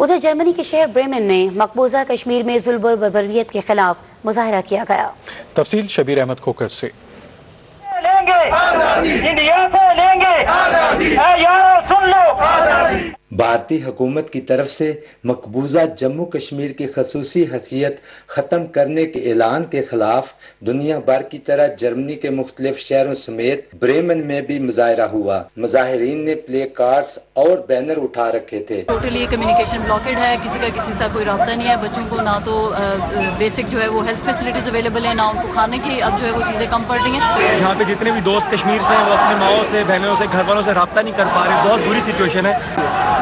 ادھر جرمنی کے شہر بریمن میں مقبوضہ کشمیر میں ظلم و بربریت کے خلاف مظاہرہ کیا گیا۔ تفصیل شبیر احمد کھوکھر سے۔ لیں گے انڈیا سے لیں گے، اے یارو سن لو۔ بھارتی حکومت کی طرف سے مقبوضہ جموں کشمیر کی خصوصی حیثیت ختم کرنے کے اعلان کے خلاف دنیا بھر کی طرح جرمنی کے مختلف شہروں سمیت بریمن میں بھی مظاہرہ ہوا۔ مظاہرین نے پلے کارڈز اور بینر اٹھا رکھے تھے۔ ٹوٹلی کمیونیکیشن بلاکڈ ہے، کسی کا کسی سے کوئی رابطہ نہیں ہے، بچوں کو نہ تو بیسک جو ہے وہ ہیلتھ فیسلٹیز اویلیبل ہیں، نہ ان کو کھانے کی اب جو ہے وہ چیزیں کم پڑ رہی ہیں۔ یہاں پہ جتنے بھی دوست کشمیر سے ہیں وہ اپنی ماؤں سے، بہنوں سے، گھر والوں سے رابطہ نہیں کر پا رہے، بہت بری سچویشن ہے۔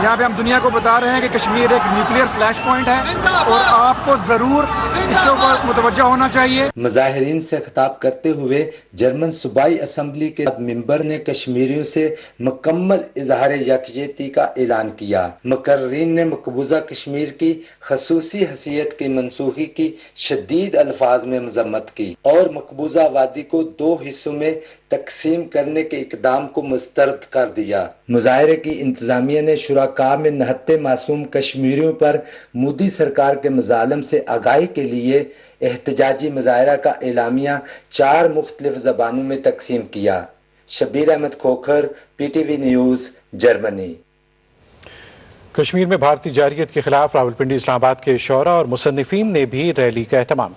یہاں پہ ہم دنیا کو بتا رہے ہیں کہ کشمیر ایک نیوکلیئر فلیش پوائنٹ ہے اور آپ کو ضرور اس کے اوپر متوجہ ہونا چاہیے۔ مظاہرین سے خطاب کرتے ہوئے جرمن صوبائی اسمبلی کے ممبر نے کشمیریوں سے مکمل اظہار یکجہتی کا اعلان کیا۔ مقررین نے مقبوضہ کشمیر کی خصوصی حیثیت کی منسوخی کی شدید الفاظ میں مذمت کی اور مقبوضہ وادی کو 2 حصوں میں تقسیم کرنے کے اقدام کو مسترد کر دیا۔ مظاہرے کی انتظامیہ نے شرکاء میں نہتے معصوم کشمیریوں پر مودی سرکار کے مظالم سے آگاہی کے لیے احتجاجی مظاہرہ کا اعلامیہ 4 مختلف زبانوں میں تقسیم کیا۔ Shabbir Ahmed Khokhar, P T V news, جرمنی۔ کشمیر میں بھارتی جارحیت کے خلاف راولپنڈی، اسلام آباد کے شعراء اور مصنفین نے بھی ریلی کا اہتمام